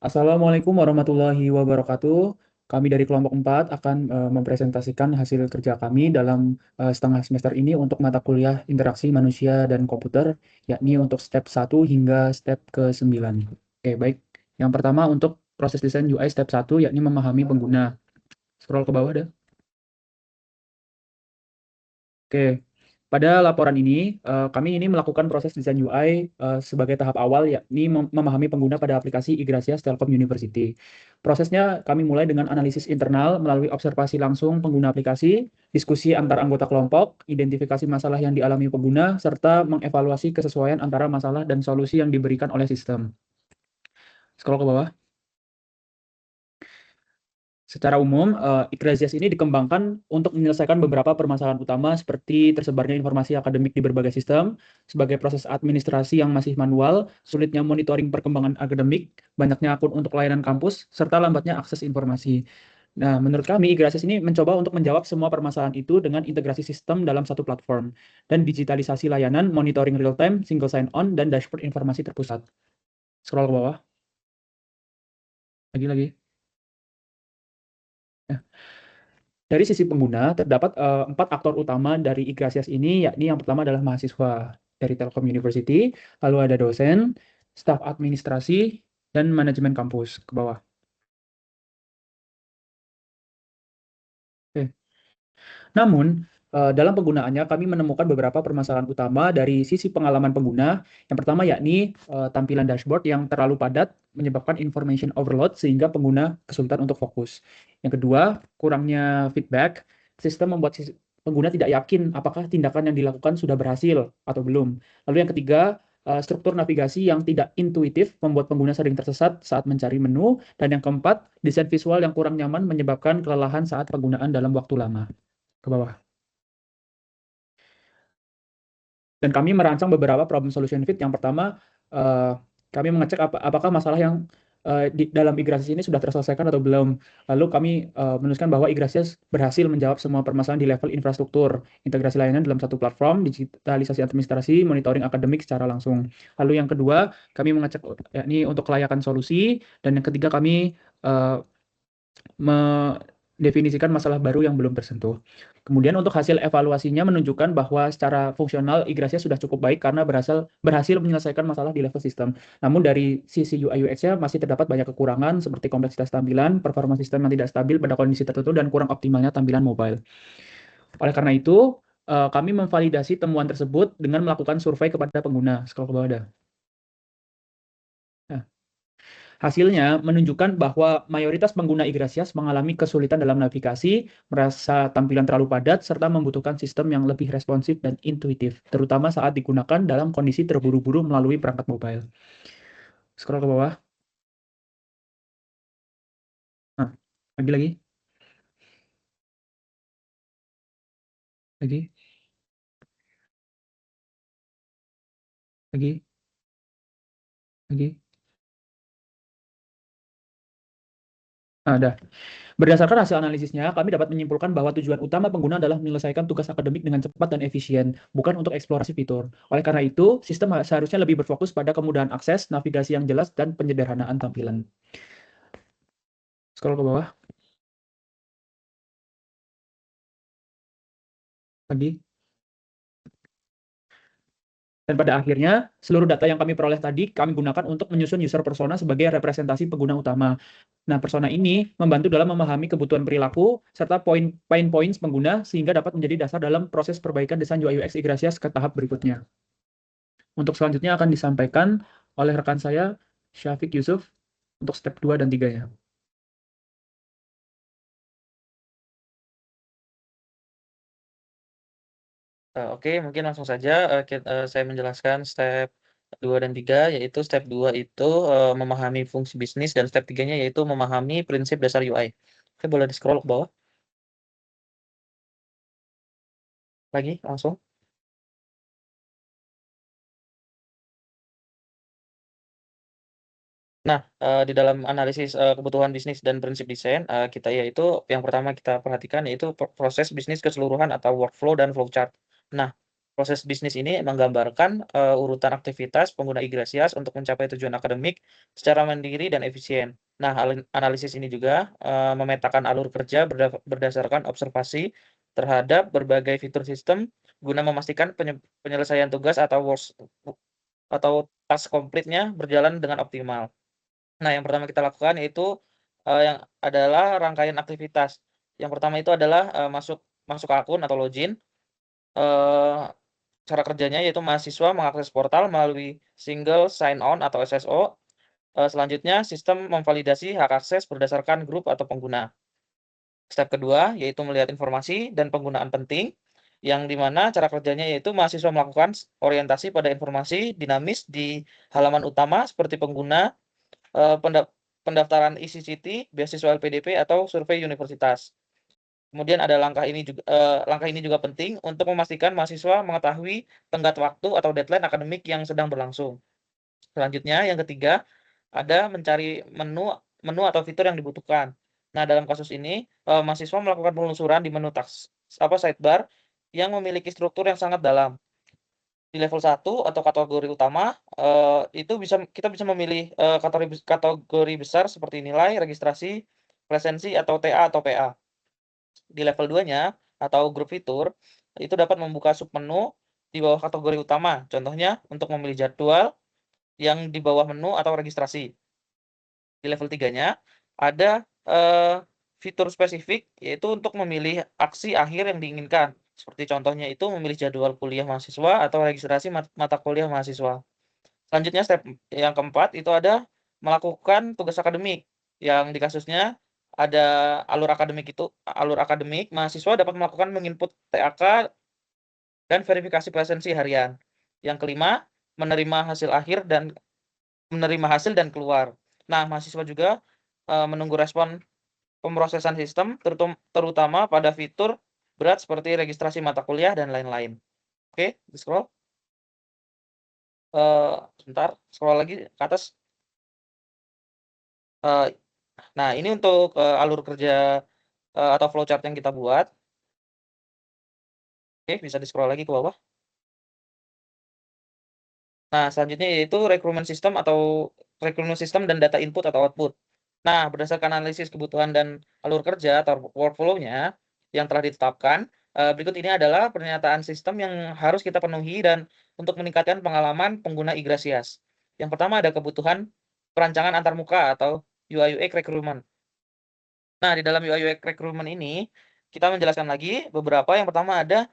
Assalamualaikum warahmatullahi wabarakatuh. Kami dari kelompok 4 akan mempresentasikan hasil kerja kami dalam setengah semester ini untuk mata kuliah interaksi manusia dan komputer, yakni untuk step 1 hingga step ke-9. Oke, baik. Yang pertama untuk proses desain UI step 1, yakni memahami pengguna. Scroll ke bawah dah. Oke, pada laporan ini, kami ini melakukan proses desain UI sebagai tahap awal, yakni memahami pengguna pada aplikasi iGracias Telkom University. Prosesnya kami mulai dengan analisis internal melalui observasi langsung pengguna aplikasi, diskusi antar anggota kelompok, identifikasi masalah yang dialami pengguna, serta mengevaluasi kesesuaian antara masalah dan solusi yang diberikan oleh sistem. Scroll ke bawah. Secara umum, iGracias ini dikembangkan untuk menyelesaikan beberapa permasalahan utama seperti tersebarnya informasi akademik di berbagai sistem, sebagai proses administrasi yang masih manual, sulitnya monitoring perkembangan akademik, banyaknya akun untuk layanan kampus, serta lambatnya akses informasi. Nah, menurut kami, iGracias ini mencoba untuk menjawab semua permasalahan itu dengan integrasi sistem dalam satu platform, dan digitalisasi layanan, monitoring real-time, single sign-on, dan dashboard informasi terpusat. Scroll ke bawah. Lagi-lagi. Dari sisi pengguna, terdapat 4 aktor utama dari iGracias ini, yakni yang pertama adalah mahasiswa dari Telkom University, lalu ada dosen, staf administrasi, dan manajemen kampus ke bawah. Oke. Namun, dalam penggunaannya kami menemukan beberapa permasalahan utama dari sisi pengalaman pengguna. Yang pertama yakni tampilan dashboard yang terlalu padat menyebabkan information overload sehingga pengguna kesulitan untuk fokus. Yang kedua, kurangnya feedback. Sistem membuat pengguna tidak yakin apakah tindakan yang dilakukan sudah berhasil atau belum. Lalu yang ketiga, struktur navigasi yang tidak intuitif membuat pengguna sering tersesat saat mencari menu. Dan yang keempat, desain visual yang kurang nyaman menyebabkan kelelahan saat penggunaan dalam waktu lama. Ke bawah. Dan kami merancang beberapa problem solution fit. Yang pertama, kami mengecek apakah masalah yang di dalam iGracias ini sudah terselesaikan atau belum. Lalu kami menuliskan bahwa iGracias berhasil menjawab semua permasalahan di level infrastruktur, integrasi layanan dalam satu platform, digitalisasi administrasi, monitoring akademik secara langsung. Lalu yang kedua, kami mengecek yakni untuk kelayakan solusi, dan yang ketiga kami mendefinisikan masalah baru yang belum tersentuh. Kemudian untuk hasil evaluasinya menunjukkan bahwa secara fungsional iGracias sudah cukup baik karena berhasil menyelesaikan masalah di level sistem. Namun dari sisi UI UX-nya masih terdapat banyak kekurangan seperti kompleksitas tampilan, performa sistem yang tidak stabil pada kondisi tertentu, dan kurang optimalnya tampilan mobile. Oleh karena itu, kami memvalidasi temuan tersebut dengan melakukan survei kepada pengguna. Scroll ke bawah dah. Nah, hasilnya menunjukkan bahwa mayoritas pengguna iGracias mengalami kesulitan dalam navigasi, merasa tampilan terlalu padat, serta membutuhkan sistem yang lebih responsif dan intuitif, terutama saat digunakan dalam kondisi terburu-buru melalui perangkat mobile. Scroll ke bawah. Nah, lagi-lagi, lagi, lagi, lagi. Nah, dah. Berdasarkan hasil analisisnya, kami dapat menyimpulkan bahwa tujuan utama pengguna adalah menyelesaikan tugas akademik dengan cepat dan efisien, bukan untuk eksplorasi fitur. Oleh karena itu, sistem seharusnya lebih berfokus pada kemudahan akses, navigasi yang jelas, dan penyederhanaan tampilan. Scroll ke bawah lagi. Dan pada akhirnya, seluruh data yang kami peroleh tadi kami gunakan untuk menyusun user persona sebagai representasi pengguna utama. Nah, persona ini membantu dalam memahami kebutuhan perilaku serta pain points pengguna sehingga dapat menjadi dasar dalam proses perbaikan desain UI UX iGracias ke tahap berikutnya. Untuk selanjutnya akan disampaikan oleh rekan saya, Syafiq Yusuf, untuk step 2 dan 3-nya. Oke, mungkin langsung saja saya menjelaskan step 2 dan 3, yaitu step 2 itu memahami fungsi bisnis, dan step 3-nya yaitu memahami prinsip dasar UI. Oke, boleh di-scroll ke bawah. Lagi, langsung. Nah, di dalam analisis kebutuhan bisnis dan prinsip desain, kita yaitu yang pertama kita perhatikan yaitu proses bisnis keseluruhan atau workflow dan flowchart. Nah, Proses bisnis ini menggambarkan urutan aktivitas pengguna Igrasias untuk mencapai tujuan akademik secara mandiri dan efisien. Nah, analisis ini juga memetakan alur kerja berdasarkan observasi terhadap berbagai fitur sistem guna memastikan penyelesaian tugas atau task komplitnya berjalan dengan optimal. Nah, yang pertama kita lakukan yaitu yang adalah rangkaian aktivitas. Yang pertama itu adalah masuk akun atau login. Eh, Cara kerjanya yaitu mahasiswa mengakses portal melalui single sign on atau SSO. Selanjutnya, sistem memvalidasi hak akses berdasarkan grup atau pengguna. Step kedua yaitu melihat informasi dan penggunaan penting, yang dimana cara kerjanya yaitu mahasiswa melakukan orientasi pada informasi dinamis di halaman utama seperti pengguna, pendaftaran ECCT, beasiswa LPDP, atau survei universitas. Kemudian ada langkah ini juga penting untuk memastikan mahasiswa mengetahui tenggat waktu atau deadline akademik yang sedang berlangsung. Selanjutnya, yang ketiga, ada mencari menu atau fitur yang dibutuhkan. Nah, dalam kasus ini, mahasiswa melakukan penelusuran di menu sidebar yang memiliki struktur yang sangat dalam. Di level 1 atau kategori utama, itu kita bisa memilih kategori besar seperti nilai, registrasi, presensi, atau TA atau PA. Di level 2-nya atau grup fitur, itu dapat membuka submenu di bawah kategori utama. Contohnya untuk memilih jadwal yang di bawah menu atau registrasi. Di level 3-nya ada fitur spesifik yaitu untuk memilih aksi akhir yang diinginkan. Seperti contohnya itu memilih jadwal kuliah mahasiswa atau registrasi mata kuliah mahasiswa. Selanjutnya step yang keempat itu ada melakukan tugas akademik, yang di kasusnya ada alur akademik mahasiswa dapat melakukan menginput TAK dan verifikasi presensi harian. Yang kelima, menerima hasil dan keluar. Nah, mahasiswa juga menunggu respon pemrosesan sistem terutama pada fitur berat seperti registrasi mata kuliah dan lain-lain. Oke, di-scroll. Sebentar, scroll lagi ke atas. Nah, ini untuk alur kerja atau flowchart yang kita buat. Oke, bisa di-scroll lagi ke bawah. Nah, selanjutnya yaitu rekrutmen sistem dan data input atau output. Nah, berdasarkan analisis kebutuhan dan alur kerja atau workflow-nya yang telah ditetapkan, berikut ini adalah pernyataan sistem yang harus kita penuhi dan untuk meningkatkan pengalaman pengguna Igrasias. Yang pertama ada kebutuhan perancangan antarmuka atau UI UX recruitment. Nah, di dalam UI UX recruitment ini, kita menjelaskan lagi beberapa. Yang pertama ada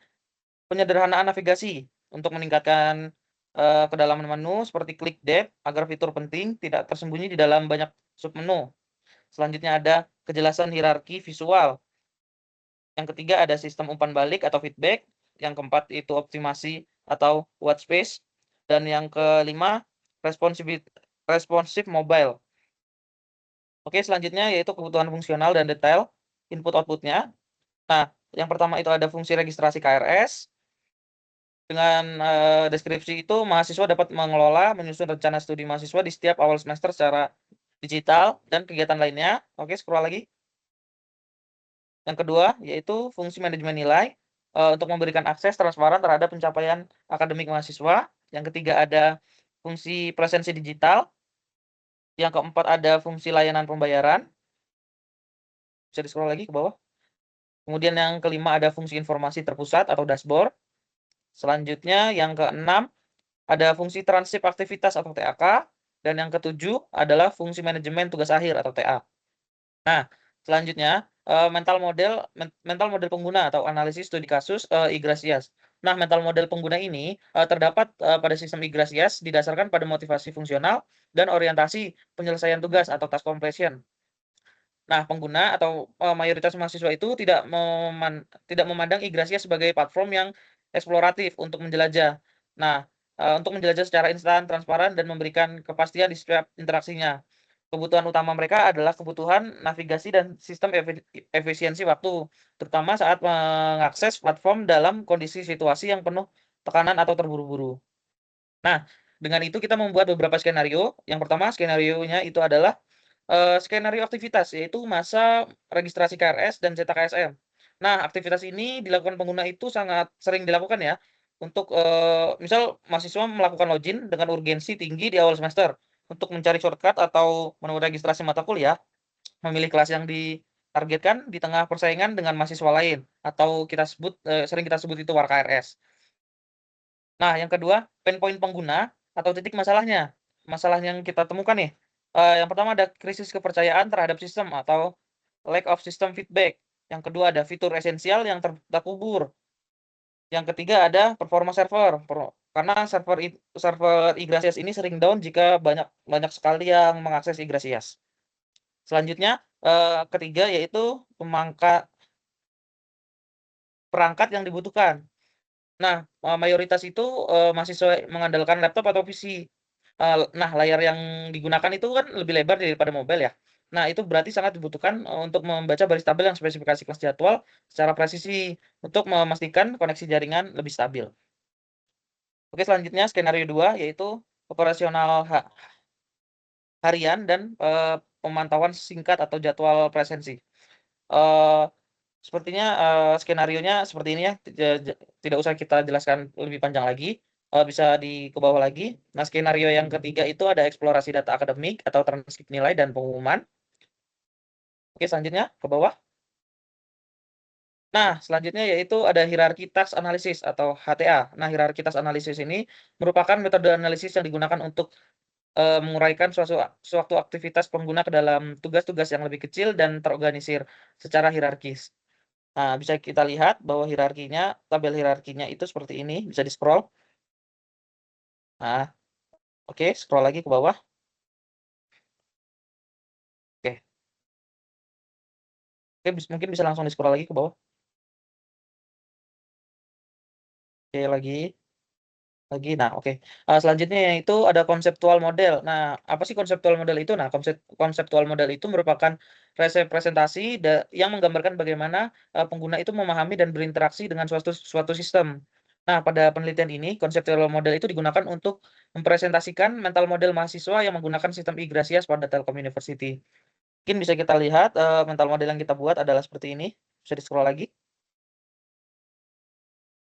penyederhanaan navigasi untuk meningkatkan kedalaman menu seperti klik depth agar fitur penting tidak tersembunyi di dalam banyak submenu. Selanjutnya ada kejelasan hierarki visual. Yang ketiga ada sistem umpan balik atau feedback. Yang keempat itu optimasi atau white space. Dan yang kelima responsive mobile. Oke, selanjutnya yaitu kebutuhan fungsional dan detail input-outputnya. Nah, yang pertama itu ada fungsi registrasi KRS. Dengan deskripsi itu, mahasiswa dapat mengelola, menyusun rencana studi mahasiswa di setiap awal semester secara digital dan kegiatan lainnya. Oke, scroll lagi. Yang kedua, yaitu fungsi manajemen nilai untuk memberikan akses transparan terhadap pencapaian akademik mahasiswa. Yang ketiga ada fungsi presensi digital. Yang keempat ada fungsi layanan pembayaran. Bisa di-scroll lagi ke bawah. Kemudian yang kelima ada fungsi informasi terpusat atau dashboard. Selanjutnya yang keenam ada fungsi transip aktivitas atau TAK. Dan yang ketujuh adalah fungsi manajemen tugas akhir atau TA. Nah, selanjutnya mental model pengguna atau analisis studi kasus Igrasias. Nah, mental model pengguna ini terdapat pada sistem Igrasias didasarkan pada motivasi fungsional dan orientasi penyelesaian tugas atau task completion. Nah, pengguna atau mayoritas mahasiswa itu tidak memandang Igrasias sebagai platform yang eksploratif untuk menjelajah. Nah, untuk menjelajah secara instan, transparan, dan memberikan kepastian di setiap interaksinya. Kebutuhan utama mereka adalah kebutuhan navigasi dan sistem efisiensi waktu, terutama saat mengakses platform dalam kondisi situasi yang penuh tekanan atau terburu-buru. Nah, dengan itu kita membuat beberapa skenario. Yang pertama, skenario-nya itu adalah skenario aktivitas, yaitu masa registrasi KRS dan cetak KSM. Nah, aktivitas ini dilakukan pengguna itu sangat sering dilakukan ya. untuk misal mahasiswa melakukan login dengan urgensi tinggi di awal semester untuk mencari shortcut atau menu registrasi mata kuliah, memilih kelas yang ditargetkan di tengah persaingan dengan mahasiswa lain atau kita sebut sering kita sebut itu war KRS. Nah, yang kedua, pain point pengguna atau titik masalahnya. Masalah yang kita temukan nih, yang pertama ada krisis kepercayaan terhadap sistem atau lack of system feedback. Yang kedua ada fitur esensial yang terkubur. Yang ketiga ada performa server. Karena server Igrasias ini sering down jika banyak banyak sekali yang mengakses Igrasias. Selanjutnya, ketiga yaitu perangkat yang dibutuhkan. Nah, mayoritas itu, mahasiswa mengandalkan laptop atau PC. Nah, layar yang digunakan itu kan lebih lebar daripada mobile ya. Nah, itu berarti sangat dibutuhkan, untuk membaca baris tabel yang spesifikasi kelas jadwal secara presisi untuk memastikan koneksi jaringan lebih stabil. Oke, selanjutnya skenario 2 yaitu operasional harian dan, pemantauan singkat atau jadwal presensi. Eee, Sepertinya, skenarionya seperti ini ya, tidak usah kita jelaskan lebih panjang lagi, bisa ke bawah lagi. Nah, skenario yang ketiga itu ada eksplorasi data akademik atau transkrip nilai dan pengumuman. Oke, selanjutnya ke bawah. Nah, selanjutnya yaitu ada hierarki task analysis atau HTA. Nah, hierarki task analysis ini merupakan metode analisis yang digunakan untuk menguraikan suatu aktivitas pengguna ke dalam tugas-tugas yang lebih kecil dan terorganisir secara hierarkis. Nah, bisa kita lihat bahwa tabel hierarkinya itu seperti ini, bisa di-scroll. Nah, oke, scroll lagi ke bawah. Oke, oke, mungkin bisa langsung di-scroll lagi ke bawah. Oke, lagi. Nah, oke. Selanjutnya yaitu ada konseptual model. Nah, apa sih konseptual model itu? Nah, konseptual model itu merupakan representasi yang menggambarkan bagaimana pengguna itu memahami dan berinteraksi dengan suatu sistem. Nah, pada penelitian ini, konseptual model itu digunakan untuk mempresentasikan mental model mahasiswa yang menggunakan sistem Igrasias pada Telkom University. Mungkin bisa kita lihat mental model yang kita buat adalah seperti ini. Bisa di-scroll lagi.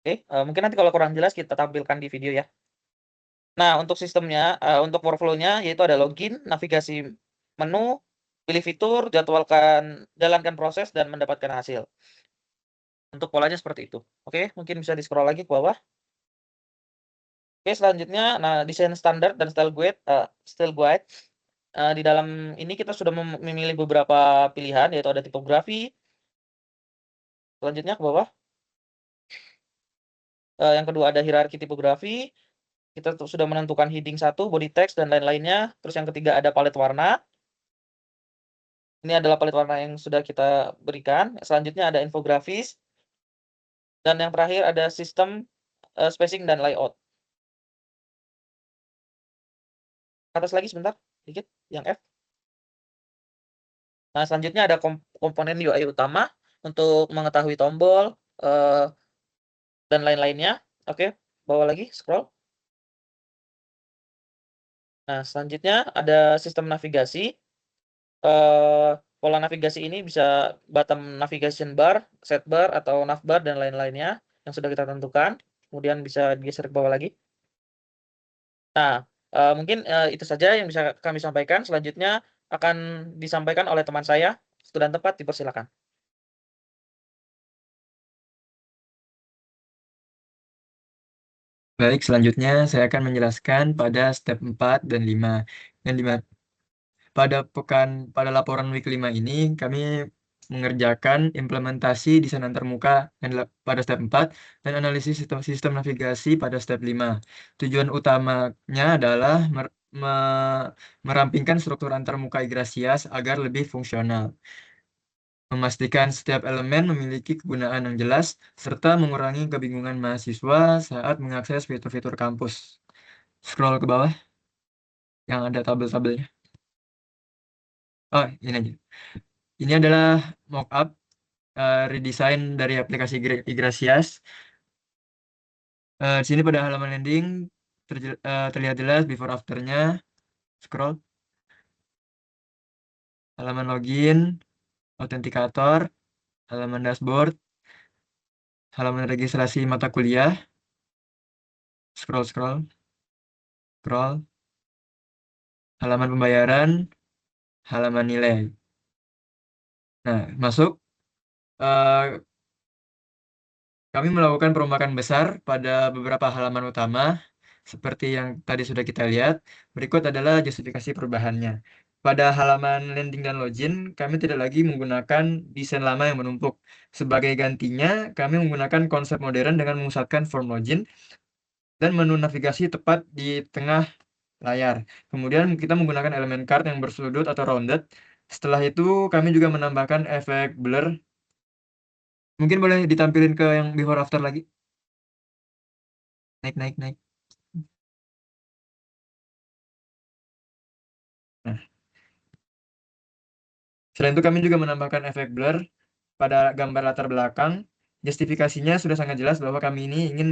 Oke, mungkin nanti kalau kurang jelas kita tampilkan di video ya. Nah, untuk sistemnya, untuk workflow-nya yaitu ada login, navigasi menu, pilih fitur, jalankan proses, dan mendapatkan hasil. Untuk polanya seperti itu. Oke, mungkin bisa di-scroll lagi ke bawah. Oke, selanjutnya, nah desain standar dan style guide. Di dalam ini kita sudah memilih beberapa pilihan, yaitu ada tipografi. Selanjutnya ke bawah. Yang kedua ada hierarki tipografi. Kita sudah menentukan heading 1, body text, dan lain-lainnya. Terus yang ketiga ada palet warna. Ini adalah palet warna yang sudah kita berikan. Selanjutnya ada infografis. Dan yang terakhir ada sistem spacing dan layout. Atas lagi sebentar, dikit, yang F. Nah, selanjutnya ada komponen UI utama untuk mengetahui tombol dan lain-lainnya. Oke, bawah lagi, scroll. Nah, selanjutnya ada sistem navigasi. Pola navigasi ini bisa bottom navigation bar, set bar, atau navbar, dan lain-lainnya yang sudah kita tentukan. Kemudian bisa digeser ke bawah lagi. Nah, mungkin itu saja yang bisa kami sampaikan. Selanjutnya akan disampaikan oleh teman saya. Waktu dan tempat dipersilakan. Baik, selanjutnya saya akan menjelaskan pada step 4 dan 5. Dan pada laporan week 5 ini kami mengerjakan implementasi desain antarmuka pada step 4 dan analisis sistem navigasi pada step 5. Tujuan utamanya adalah merampingkan struktur antarmuka Igrasias agar lebih fungsional, memastikan setiap elemen memiliki kegunaan yang jelas, serta mengurangi kebingungan mahasiswa saat mengakses fitur-fitur kampus. Scroll ke bawah yang ada tabel-tabelnya. Oh, ini aja. Ini adalah mockup redesign dari aplikasi Igrasias. Di sini pada halaman landing terlihat jelas before afternya. Scroll. Halaman login, autentikator, halaman dashboard, halaman registrasi mata kuliah, scroll, halaman pembayaran, halaman nilai. Nah, masuk. Kami melakukan perombakan besar pada beberapa halaman utama, seperti yang tadi sudah kita lihat. Berikut adalah justifikasi perubahannya. Pada halaman landing dan login, kami tidak lagi menggunakan desain lama yang menumpuk. Sebagai gantinya, kami menggunakan konsep modern dengan memusatkan form login dan menu navigasi tepat di tengah layar. Kemudian kita menggunakan elemen card yang bersudut atau rounded. Setelah itu, kami juga menambahkan efek blur. Mungkin boleh ditampilin ke yang before after lagi. Naik. Nah, selain itu kami juga menambahkan efek blur pada gambar latar belakang. Justifikasinya sudah sangat jelas bahwa kami ini ingin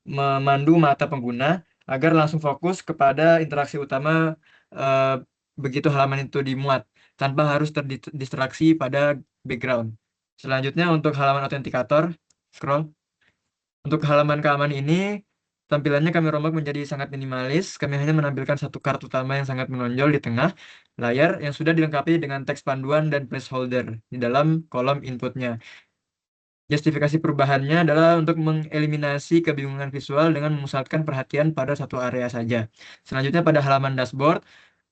memandu mata pengguna agar langsung fokus kepada interaksi utama eh, begitu halaman itu dimuat, tanpa harus terdistraksi pada background. Selanjutnya untuk halaman autentikator, scroll. Untuk halaman keamanan ini, tampilannya kami rombak menjadi sangat minimalis. Kami hanya menampilkan satu kartu utama yang sangat menonjol di tengah layar yang sudah dilengkapi dengan teks panduan dan placeholder di dalam kolom inputnya. Justifikasi perubahannya adalah untuk mengeliminasi kebingungan visual dengan memusatkan perhatian pada satu area saja. Selanjutnya pada halaman dashboard,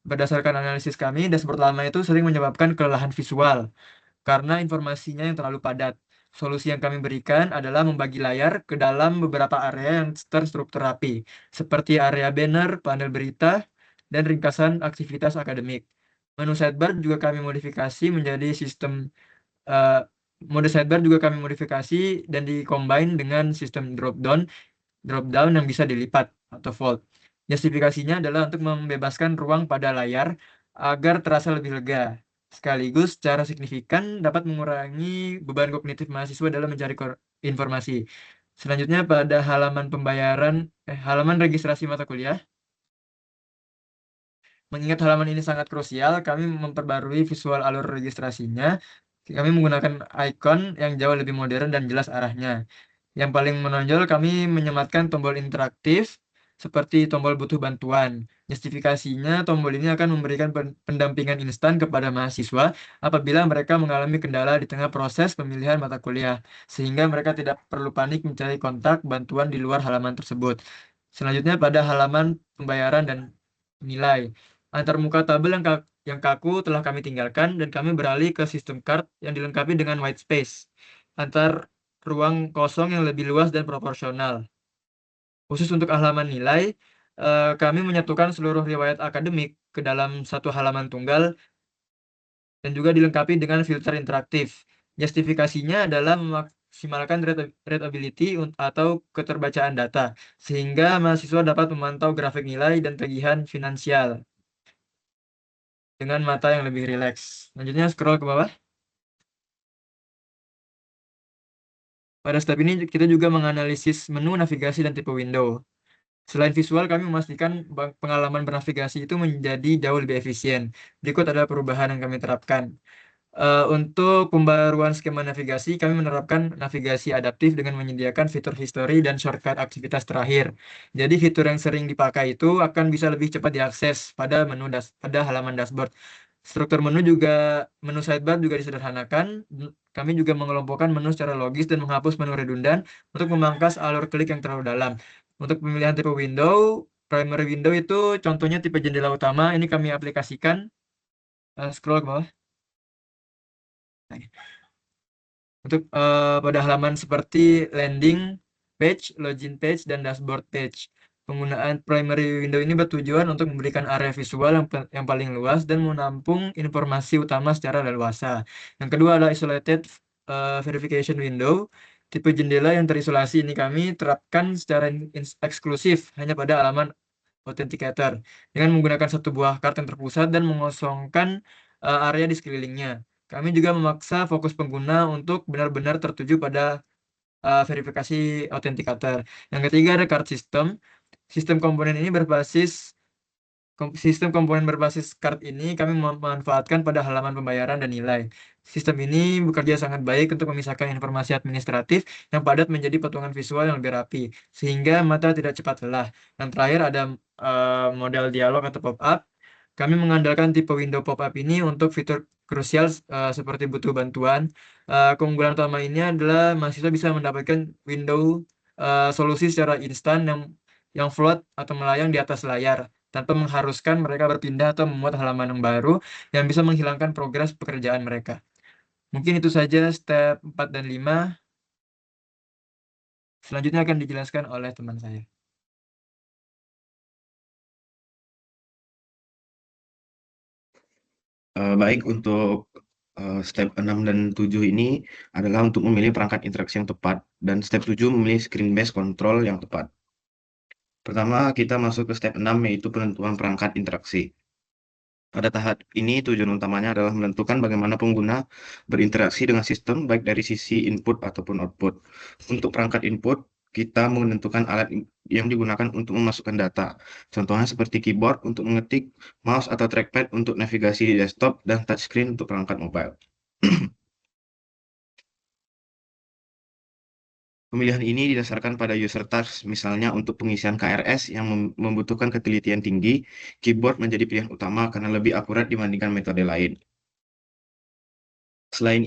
berdasarkan analisis kami, dashboard lama itu sering menyebabkan kelelahan visual karena informasinya yang terlalu padat. Solusi yang kami berikan adalah membagi layar ke dalam beberapa area yang terstruktur rapi, seperti area banner, panel berita, dan ringkasan aktivitas akademik. Menu sidebar juga kami modifikasi menjadi sistem eh, mode sidebar juga kami modifikasi dan dikombin dengan sistem drop down yang bisa dilipat atau fold. Justifikasinya adalah untuk membebaskan ruang pada layar agar terasa lebih lega, sekaligus secara signifikan dapat mengurangi beban kognitif mahasiswa dalam mencari informasi. Selanjutnya pada halaman registrasi mata kuliah. Mengingat halaman ini sangat krusial, kami memperbarui visual alur registrasinya. Kami menggunakan icon yang jauh lebih modern dan jelas arahnya. Yang paling menonjol, kami menyematkan tombol interaktif seperti tombol butuh bantuan. Justifikasinya, tombol ini akan memberikan pendampingan instan kepada mahasiswa apabila mereka mengalami kendala di tengah proses pemilihan mata kuliah, sehingga mereka tidak perlu panik mencari kontak bantuan di luar halaman tersebut. Selanjutnya pada halaman pembayaran dan nilai. Antarmuka tabel yang kaku telah kami tinggalkan dan kami beralih ke sistem card yang dilengkapi dengan white space antar ruang kosong yang lebih luas dan proporsional. Khusus untuk halaman nilai, kami menyatukan seluruh riwayat akademik ke dalam satu halaman tunggal dan juga dilengkapi dengan filter interaktif. Justifikasinya adalah memaksimalkan readability atau keterbacaan data, sehingga mahasiswa dapat memantau grafik nilai dan tagihan finansial dengan mata yang lebih rileks. Selanjutnya scroll ke bawah. Pada step ini kita juga menganalisis menu navigasi dan tipe window. Selain visual, kami memastikan pengalaman bernavigasi itu menjadi jauh lebih efisien. Berikut adalah perubahan yang kami terapkan. Untuk pembaruan skema navigasi, kami menerapkan navigasi adaptif dengan menyediakan fitur history dan shortcut aktivitas terakhir. Jadi fitur yang sering dipakai itu akan bisa lebih cepat diakses pada pada halaman dashboard. Struktur menu sidebar juga disederhanakan. Kami juga mengelompokkan menu secara logis dan menghapus menu redundan untuk memangkas alur klik yang terlalu dalam. Untuk pemilihan tipe window, primary window itu contohnya tipe jendela utama. Ini kami aplikasikan. Scroll ke bawah. Untuk pada halaman seperti landing page, login page, dan dashboard page. Penggunaan primary window ini bertujuan untuk memberikan area visual yang paling luas dan menampung informasi utama secara leluasa. Yang kedua adalah isolated verification window. Tipe jendela yang terisolasi ini kami terapkan secara eksklusif hanya pada halaman authenticator dengan menggunakan satu buah kartu yang terpusat dan mengosongkan area di sekelilingnya. Kami juga memaksa fokus pengguna untuk benar-benar tertuju pada verifikasi autentikator. Yang ketiga ada card system. Sistem komponen ini berbasis Sistem komponen berbasis card ini kami memanfaatkan pada halaman pembayaran dan nilai. Sistem ini bekerja sangat baik untuk memisahkan informasi administratif yang padat menjadi potongan visual yang lebih rapi, sehingga mata tidak cepat lelah. Yang terakhir ada model dialog atau pop-up. Kami mengandalkan tipe window pop-up ini untuk fitur krusial seperti butuh bantuan. Keunggulan utama ini adalah mahasiswa bisa mendapatkan window solusi secara instan yang float atau melayang di atas layar, tanpa mengharuskan mereka berpindah atau membuat halaman yang baru yang bisa menghilangkan progres pekerjaan mereka. Mungkin itu saja step 4 dan 5. Selanjutnya akan dijelaskan oleh teman saya. Baik, untuk step 6 dan 7 ini adalah untuk memilih perangkat interaksi yang tepat, dan step 7 memilih screen based control yang tepat. Pertama, kita masuk ke step 6, yaitu penentuan perangkat interaksi. Pada tahap ini, tujuan utamanya adalah menentukan bagaimana pengguna berinteraksi dengan sistem, baik dari sisi input ataupun output. Untuk perangkat input, kita menentukan alat yang digunakan untuk memasukkan data. Contohnya seperti keyboard untuk mengetik, mouse atau trackpad untuk navigasi di desktop, dan touchscreen untuk perangkat mobile. Pemilihan ini didasarkan pada user task, misalnya untuk pengisian KRS yang membutuhkan ketelitian tinggi, keyboard menjadi pilihan utama karena lebih akurat dibandingkan metode lain. Selain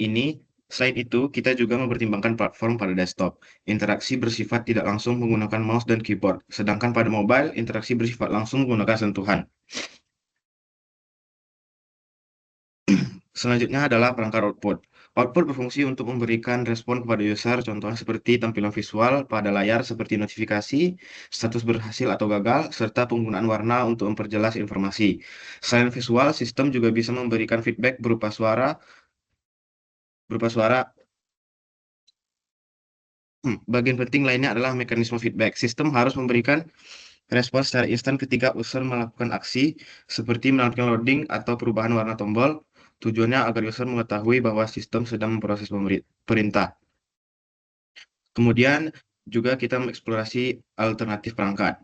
itu, kita juga mempertimbangkan platform pada desktop. Interaksi bersifat tidak langsung menggunakan mouse dan keyboard, sedangkan pada mobile, interaksi bersifat langsung menggunakan sentuhan. Selanjutnya adalah perangkat output. Output berfungsi untuk memberikan respon kepada user, contohnya seperti tampilan visual pada layar seperti notifikasi, status berhasil atau gagal, serta penggunaan warna untuk memperjelas informasi. Selain visual, sistem juga bisa memberikan feedback berupa suara. Bagian penting lainnya adalah mekanisme feedback. Sistem harus memberikan respon secara instan ketika user melakukan aksi, seperti melakukan loading atau perubahan warna tombol. Tujuannya agar user mengetahui bahwa sistem sedang memproses perintah. Kemudian juga kita mengeksplorasi alternatif perangkat,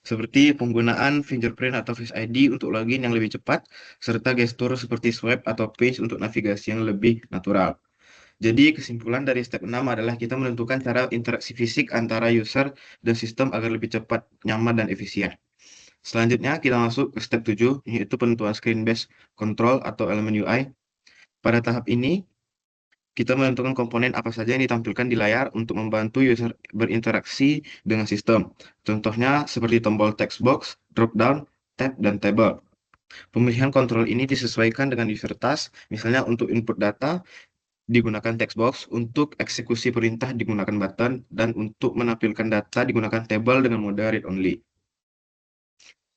seperti penggunaan fingerprint atau Face ID untuk login yang lebih cepat, serta gestur seperti swipe atau pinch untuk navigasi yang lebih natural. Jadi kesimpulan dari step 6 adalah kita menentukan cara interaksi fisik antara user dan sistem agar lebih cepat, nyaman, dan efisien. Selanjutnya kita masuk ke step 7, yaitu penentuan screen based control atau elemen UI. Pada tahap ini, kita menentukan komponen apa saja yang ditampilkan di layar untuk membantu user berinteraksi dengan sistem. Contohnya seperti tombol text box, drop down, tab, dan table. Pemilihan kontrol ini disesuaikan dengan user task, misalnya untuk input data digunakan text box, untuk eksekusi perintah digunakan button, dan untuk menampilkan data digunakan table dengan mode read only.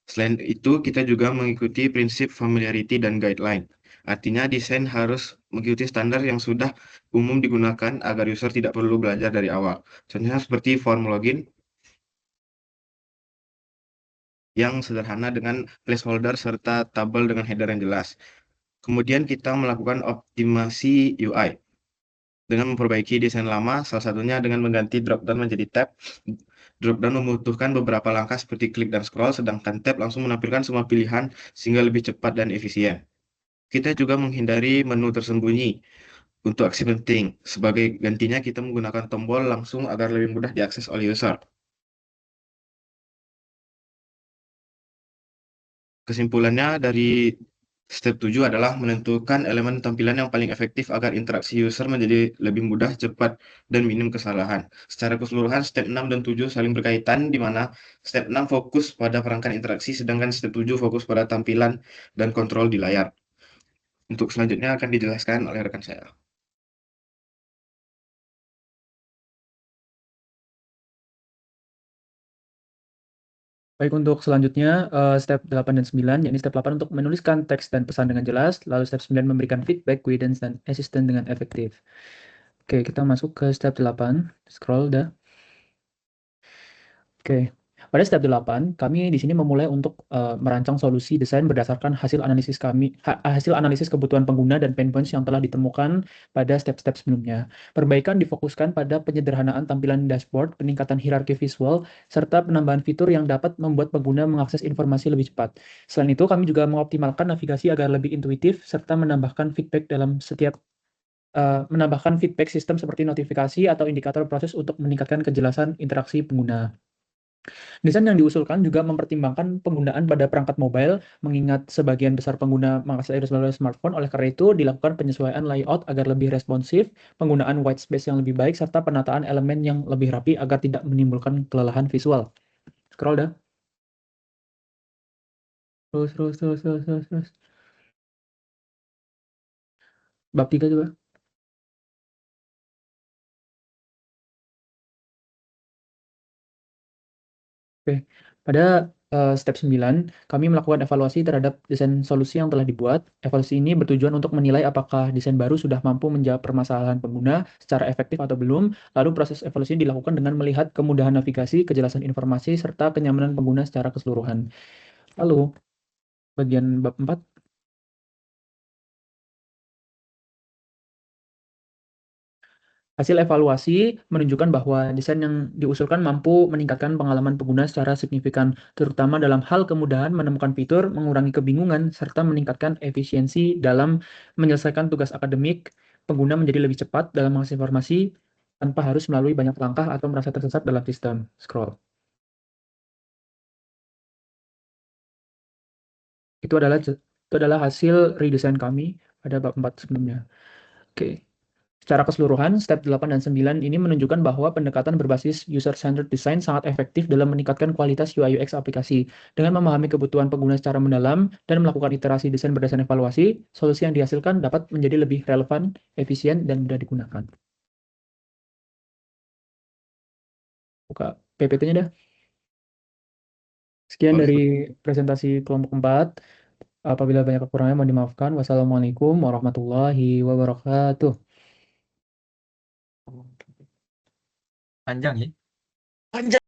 Selain itu, kita juga mengikuti prinsip familiarity dan guideline. Artinya, desain harus mengikuti standar yang sudah umum digunakan agar user tidak perlu belajar dari awal. Contohnya seperti form login yang sederhana dengan placeholder serta tabel dengan header yang jelas. Kemudian kita melakukan optimasi UI dengan memperbaiki desain lama, salah satunya dengan mengganti drop-down menjadi tab. Drop-down membutuhkan beberapa langkah seperti klik dan scroll, sedangkan tab langsung menampilkan semua pilihan sehingga lebih cepat dan efisien. Kita juga menghindari menu tersembunyi untuk aksi penting. Sebagai gantinya, kita menggunakan tombol langsung agar lebih mudah diakses oleh user. Kesimpulannya dari step 7 adalah menentukan elemen tampilan yang paling efektif agar interaksi user menjadi lebih mudah, cepat, dan minim kesalahan. Secara keseluruhan, step 6 dan 7 saling berkaitan, di mana step 6 fokus pada perangkat interaksi, sedangkan step 7 fokus pada tampilan dan kontrol di layar. Untuk selanjutnya akan dijelaskan oleh rekan saya. Baik, untuk selanjutnya step 8 dan 9, yakni step 8 untuk menuliskan teks dan pesan dengan jelas, lalu step 9 memberikan feedback, guidance, dan asisten dengan efektif. Oke, kita masuk ke step 8, scroll dah. Oke, Pada step 8, kami di sini memulai untuk merancang solusi desain berdasarkan hasil analisis kebutuhan pengguna dan pain points yang telah ditemukan pada step-step sebelumnya. Perbaikan difokuskan pada penyederhanaan tampilan dashboard, peningkatan hierarki visual, serta penambahan fitur yang dapat membuat pengguna mengakses informasi lebih cepat. Selain itu, kami juga mengoptimalkan navigasi agar lebih intuitif serta menambahkan feedback sistem seperti notifikasi atau indikator proses untuk meningkatkan kejelasan interaksi pengguna. Desain yang diusulkan juga mempertimbangkan penggunaan pada perangkat mobile, mengingat sebagian besar pengguna mengakses melalui smartphone. Oleh karena itu, dilakukan penyesuaian layout agar lebih responsif, penggunaan white space yang lebih baik, serta penataan elemen yang lebih rapi agar tidak menimbulkan kelelahan visual. Scroll dah. Terus. Bab 3 juga. Oke, pada step 9, kami melakukan evaluasi terhadap desain solusi yang telah dibuat. Evaluasi ini bertujuan untuk menilai apakah desain baru sudah mampu menjawab permasalahan pengguna secara efektif atau belum. Lalu proses evaluasi ini dilakukan dengan melihat kemudahan navigasi, kejelasan informasi, serta kenyamanan pengguna secara keseluruhan. Lalu, bagian bab 4. Hasil evaluasi menunjukkan bahwa desain yang diusulkan mampu meningkatkan pengalaman pengguna secara signifikan, terutama dalam hal kemudahan menemukan fitur, mengurangi kebingungan, serta meningkatkan efisiensi dalam menyelesaikan tugas akademik. Pengguna menjadi lebih cepat dalam mengakses informasi tanpa harus melalui banyak langkah atau merasa tersesat dalam sistem. Scroll. Itu adalah hasil redesign kami pada bab 4 sebelumnya. Oke. Secara keseluruhan, step 8 dan 9 ini menunjukkan bahwa pendekatan berbasis user-centered design sangat efektif dalam meningkatkan kualitas UI/UX aplikasi. Dengan memahami kebutuhan pengguna secara mendalam dan melakukan iterasi desain berdasarkan evaluasi, solusi yang dihasilkan dapat menjadi lebih relevan, efisien, dan mudah digunakan. Buka PPT-nya dah. Sekian dari presentasi kelompok 4. Apabila banyak kekurangannya mohon dimaafkan. Wassalamualaikum warahmatullahi wabarakatuh. Panjang ya. Panjang.